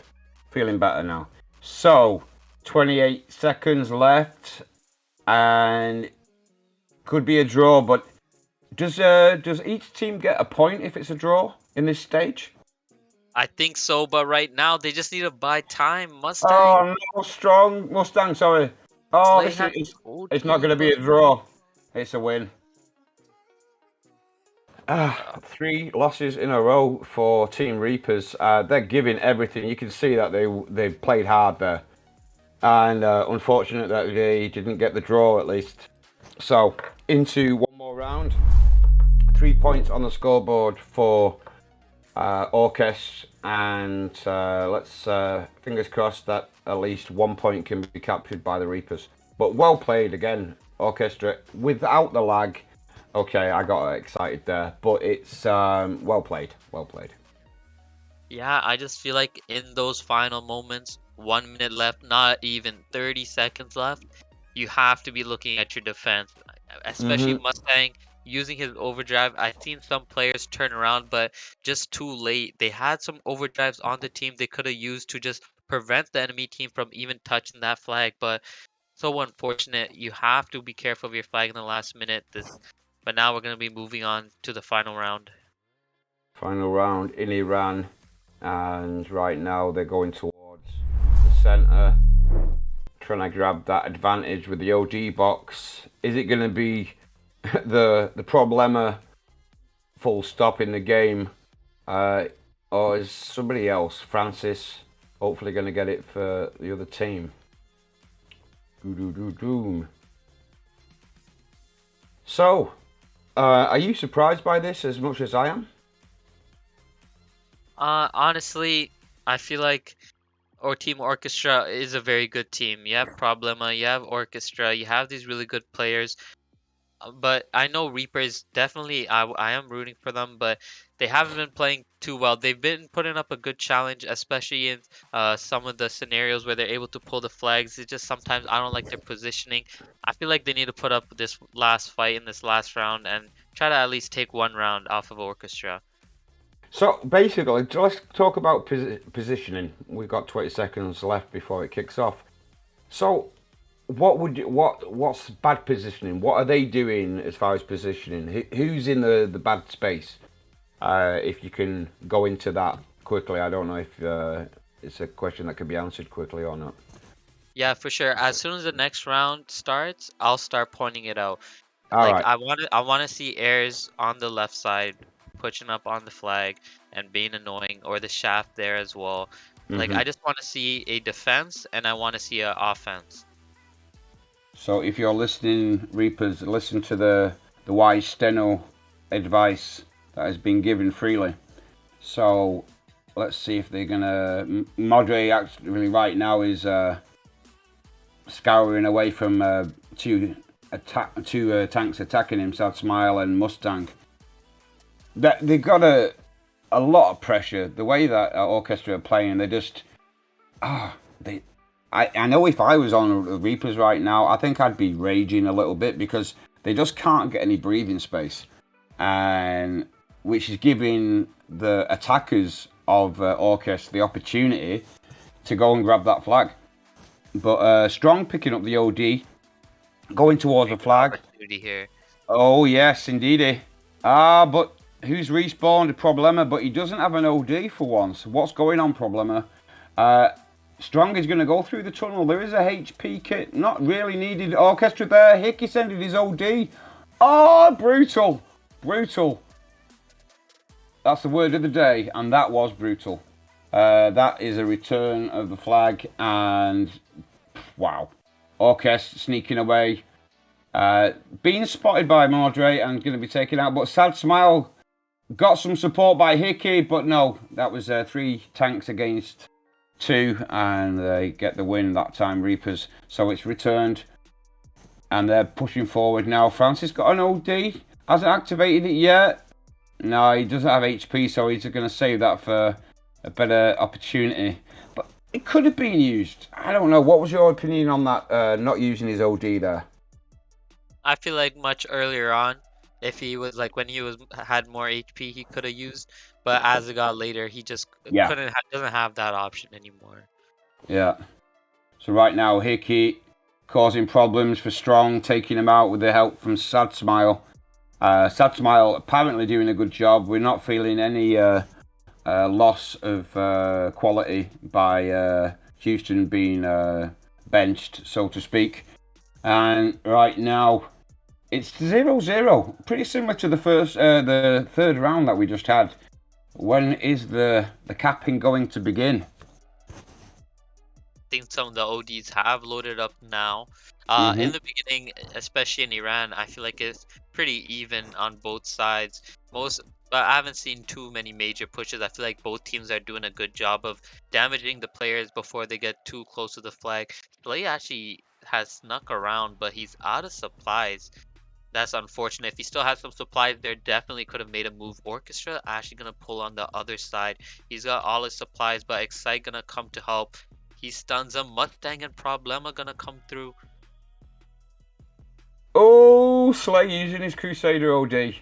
Feeling better now. So, 28 seconds left, and could be a draw. But does each team get a point if it's a draw in this stage? I think so, but right now they just need to buy time. Mustang. Oh no, strong Mustang. Sorry. Oh, Slay this has is it's not OG going to be a draw. It's a win. 3 losses in a row for Team Reapers. They're giving everything. You can see that they played hard there, and unfortunate that they didn't get the draw at least. So into one more round. 3 points on the scoreboard for Orchestre, and let's fingers crossed that at least 1 point can be captured by the Reapers. But well played again, Orchestre, without the lag. Okay, I got excited there, but it's well played, well played. Yeah, I just feel like in those final moments, 1 minute left, not even 30 seconds left, you have to be looking at your defense, especially Mm-hmm. Mustang using his overdrive. I've seen some players turn around, but just too late. They had some overdrives on the team they could have used to just prevent the enemy team from even touching that flag, but so unfortunate. You have to be careful of your flag in the last minute. But now we're going to be moving on to the final round. Final round in Iran, and right now they're going towards the centre, trying to grab that advantage with the OG box. Is it going to be the problema full stop in the game, or is somebody else, Francis, hopefully going to get it for the other team? Doom. So, are you surprised by this as much as I am? Honestly, I feel like our team Orchestra is a very good team. You have Problema, you have Orchestra, you have these really good players. But I know Reapers definitely I am rooting for them, but they haven't been playing too well. They've been putting up a good challenge, especially in some of the scenarios where they're able to pull the flags. It's just sometimes I don't like their positioning. I feel like they need to put up this last fight in this last round and try to at least take one round off of Orchestra. So basically, let's talk about positioning. We've got 20 seconds left before it kicks off. So, what's bad positioning? What are they doing as far as positioning? Who's in the bad space? If you can go into that quickly, I don't know if it's a question that can be answered quickly or not. Yeah, for sure. As soon as the next round starts, I'll start pointing it out. All Like right. I want to see airs on the left side pushing up on the flag and being annoying, or the shaft there as well. Like Mm-hmm. I just want to see a defense and I want to see a offense. So if you're listening, Reapers, listen to the wise steno advice that has been given freely. So let's see if they're gonna. Modre actually right now is scouring away from two tanks attacking him, Sad Smile and Mustang. They've got a lot of pressure. The way that Orchestra are playing, they just I know if I was on the Reapers right now, I think I'd be raging a little bit because They just can't get any breathing space, and which is giving the attackers of Orchestre the opportunity to go and grab that flag. But Strong picking up the OD, going towards Very the good flag. opportunity here. Oh yes, indeedy. Ah, but who's respawned? Problema, but he doesn't have an OD for once. What's going on, Problema? Uh, Strong is going to go through the tunnel. There is a HP kit, not really needed. Orchestra there. Hickey sending his OD. Oh, brutal, brutal. That's the word of the day, and that was brutal. That is a return of the flag, and wow, Orchestra sneaking away. Being spotted by Mordre and going to be taken out, but Sad Smile got some support by Hickey, but no, that was 3 tanks against 2, and they get the win that time, Reapers. So it's returned, and they're pushing forward now. Francis got an OD, hasn't activated it yet. No, he doesn't have HP, so he's going to save that for a better opportunity. But it could have been used. I don't know. What was your opinion on that, not using his OD there? I feel like much earlier on, if he was like when he was had more HP, he could have used. But as it got later, he just Yeah, couldn't doesn't have that option anymore. yeah. So right now, Hickey causing problems for Strong, taking him out with the help from Sad Smile. Sad Smile apparently doing a good job. We're not feeling any loss of quality by Houston being benched, so to speak. And right now, it's 0-0. Pretty similar to the third round that we just had. When is the capping going to begin? Think some of the ODs have loaded up now. In Mm-hmm. the beginning, especially in Iran, I feel like it's pretty even on both sides. But I haven't seen too many major pushes. I feel like both teams are doing a good job of damaging the players before they get too close to the flag. Slay actually has snuck around, but he's out of supplies. That's unfortunate. If he still had some supplies there, definitely could have made a move. Orchestra actually gonna pull on the other side. He's got all his supplies, but Excite gonna come to help. He stuns him. Mustang and Problema gonna come through. Oh, Slay using his Crusader OD.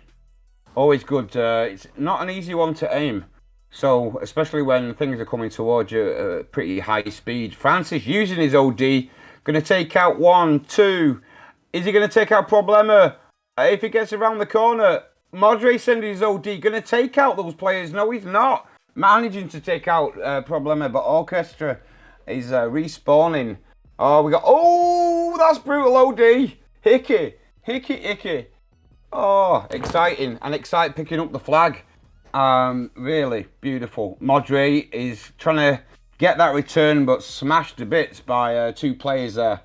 Always good. It's not an easy one to aim. So, especially when things are coming towards you at pretty high speed. Francis using his OD. Going to take out 1, 2. Is he going to take out Problema? If he gets around the corner, Modre sending his OD. Going to take out those players? No, he's not. Managing to take out Problema, but Orchestra is respawning. Oh, we got. Oh, that's brutal OD. Hickey. Hickey. Oh, exciting. And Excite picking up the flag. Really beautiful. Modre is trying to get that return, but smashed to bits by 2 players there.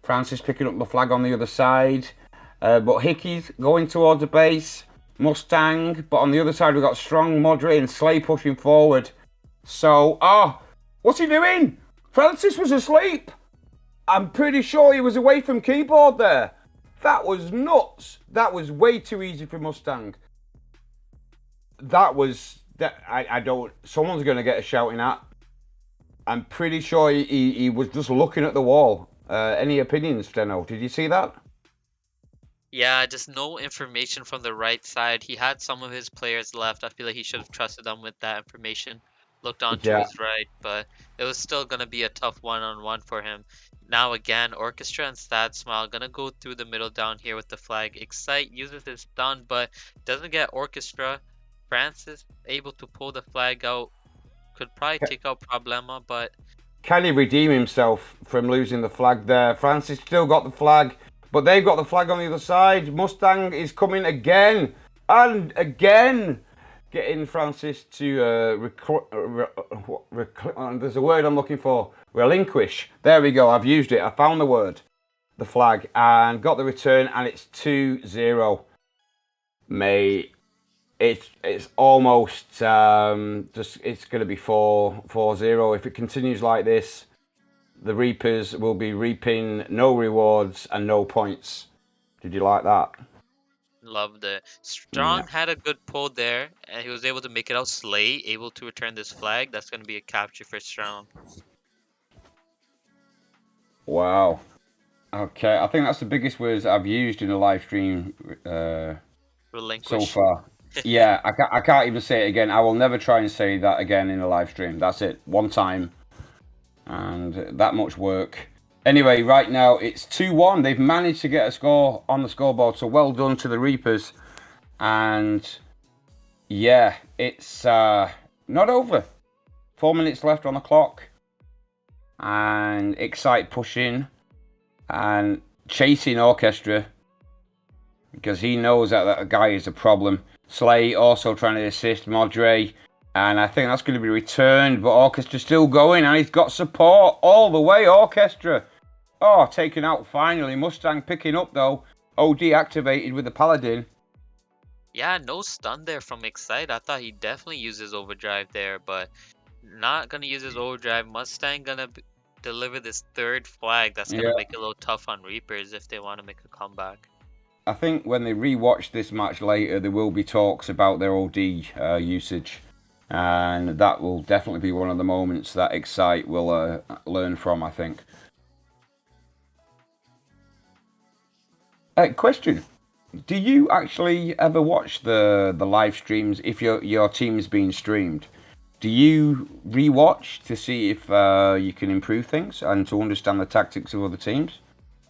Francis picking up the flag on the other side. But Hickey's going towards the base. Mustang. But on the other side, we've got Strong, Modre, and Slay pushing forward. So, what's he doing? Francis was asleep. I'm pretty sure he was away from keyboard there. That was nuts. That was way too easy for Mustang. I don't. Someone's going to get a shouting at. I'm pretty sure he was just looking at the wall. Any opinions, Steno? Did you see that? Yeah, just no information from the right side. He had some of his players left. I feel like he should have trusted them with that information. Looked on to Yeah. his right, but it was still gonna be a tough one-on-one for him. Now again, Orchestra and Sad Smile gonna go through the middle down here with the flag. Excite uses his stun, but doesn't get Orchestra. Francis able to pull the flag out. Could probably take out Problema, but Can he redeem himself from losing the flag there? Francis still got the flag, but they've got the flag on the other side. Mustang is coming again and again, getting Francis to there's a word I'm looking for. Relinquish. There we go. I've used it. I found the word. The flag and got the return, and it's 2-0. Mate, it's almost just it's going to be 4-0 if it continues like this. The Reapers will be reaping no rewards and no points. Did you like that? loved it. Yeah. Strong had a good pull there, and he was able to make it out. Slay able to return this flag. That's gonna be a capture for Strong. Wow. Okay, I think that's the biggest words that I've used in a live stream so Relinquish. far. Yeah, I can't even say it again. I will never try and say that again in a live stream. That's it, one time, and that much work. Anyway, right now it's 2-1. They've managed to get a score on the scoreboard, so well done to the Reapers. And yeah, it's not over. 4 minutes left on the clock, and Excite pushing and chasing Orchestra because he knows that that guy is a problem. Slay also trying to assist Modre, and I think that's going to be returned, but Orchestra's still going, and he's got support all the way, Orchestra. Oh, taken out finally. Mustang picking up, though. OD activated with the Paladin. Yeah, no stun there from Excite. I thought he definitely uses overdrive there, but not gonna use his overdrive. Mustang gonna deliver this third flag that's gonna Yeah, make it a little tough on Reapers if they want to make a comeback. I think when they rewatch this match later, there will be talks about their OD usage. And that will definitely be one of the moments that Excite will learn from, I think. Question: do you actually ever watch the live streams if your team's being streamed? Do you rewatch to see if you can improve things and to understand the tactics of other teams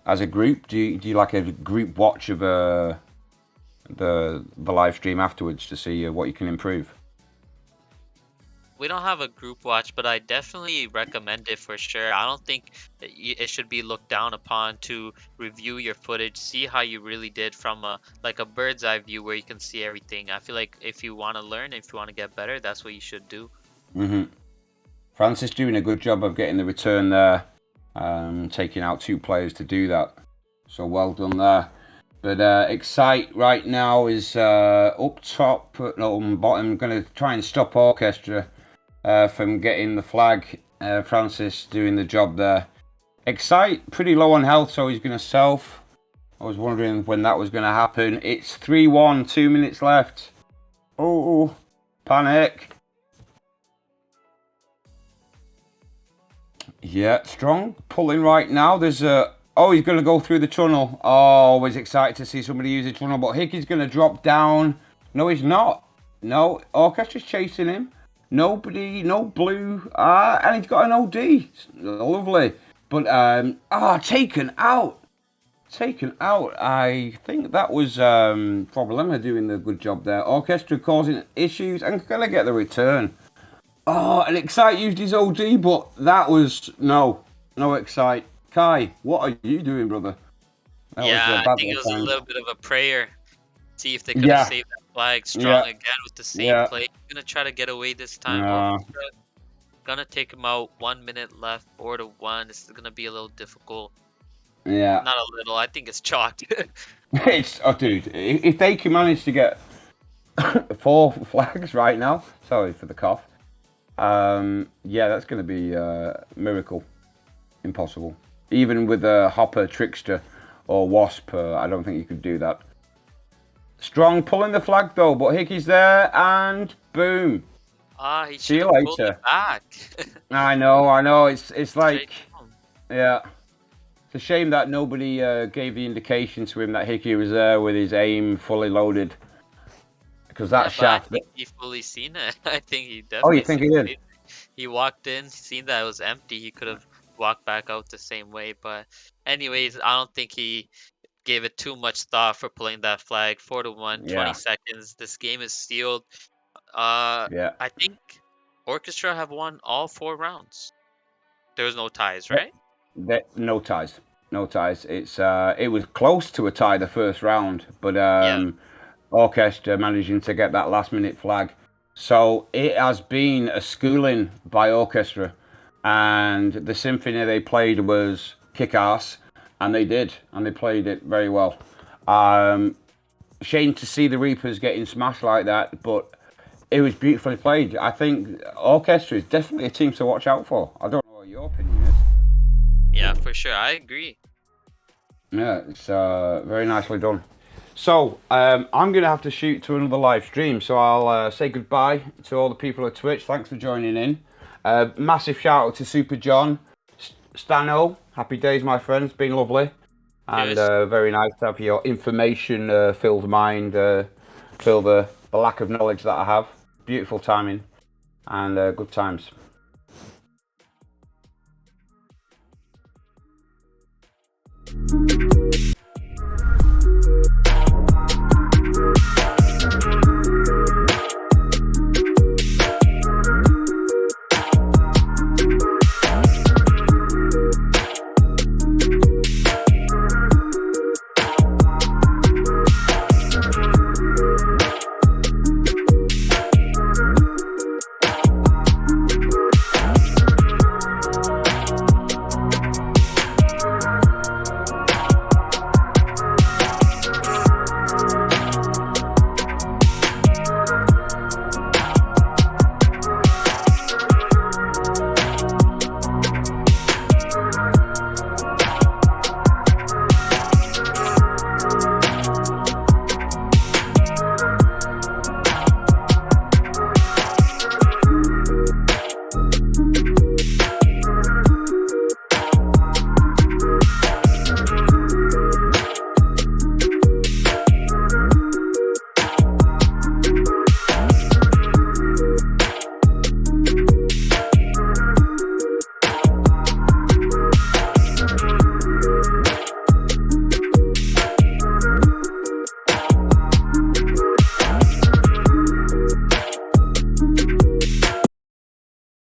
as a group? Do you like a group watch of the live stream afterwards to see what you can improve? We don't have a group watch, but I definitely recommend it for sure. I don't think it should be looked down upon to review your footage, see how you really did from a like a bird's eye view where you can see everything. I feel like if you want to learn, if you want to get better, that's what you should do. Hmm. Francis doing a good job of getting the return there, taking out two players to do that. So well done there. But Excite right now is up top, no, bottom, going to try and stop Orchestra from getting the flag. Francis doing the job there. Excite pretty low on health, so he's going to self. I was wondering when that was going to happen. It's 3-1, 2 minutes left. Oh, panic. Yeah, strong pulling right now. There's a. Oh, he's going to go through the tunnel. Oh, always excited to see somebody use the tunnel, but Hickey's going to drop down. No, he's not. No, Orchestra's chasing him. Nobody, no blue. And he's got an OD. Lovely. But, taken out. Taken out. I think that was Problema doing the good job there. Orchestra causing issues and going to get the return. Oh, and Excite used his OD, but that was no Excite. Kai, what are you doing, brother? That was Yeah, I think badly it was a timed. little bit of a prayer. See if they could have Yeah, saved that flag. Strong yeah, again with the same yeah. play. Gonna try to get away this time. No, Orchestra gonna take him out. 1 minute left. 4-1. This is gonna be a little difficult. yeah. Not a little. I think it's chalked. It's dude. If they can manage to get 4 flags right now, sorry for the cough. Yeah, that's going to be a miracle. Impossible. Even with a Hopper, Trickster, or Wasp, I don't think you could do that. Strong pulling the flag though, but Hickey's there, and boom. He See should you have pulled later. it back. I know. It's Straight like, down. yeah. It's a shame that nobody gave the indication to him that Hickey was there with his aim fully loaded. Because Yeah, that but I shaft. think he fully seen it. I think he Oh, you definitely think seen he did? it. He walked in, seen that it was empty. He could have walked back out the same way. But anyways, I don't think he gave it too much thought for pulling that flag. 4-1, 20 Yeah, seconds. This game is sealed. Uh, yeah. I think Orchestra have won all 4 rounds. There was no ties, right? No ties. No ties. It was close to a tie the first round, but Yeah. Orchestra managing to get that last minute flag. So it has been a schooling by Orchestra, and the symphony they played was kick ass, and they did, and they played it very well. Um, Shame to see the Reapers getting smashed like that, but it was beautifully played. I think Orchestra is definitely a team to watch out for. I don't know what your opinion is. Yeah, for sure. I agree. Yeah, it's very nicely done. So I'm going to have to shoot to another live stream, so I'll say goodbye to all the people at Twitch. Thanks for joining in. Massive shout out to Super John, Stano. Happy days, my friend. It's been lovely. and Cheers. very nice to have your information filled mind, fill the lack of knowledge that I have. Beautiful timing and good times.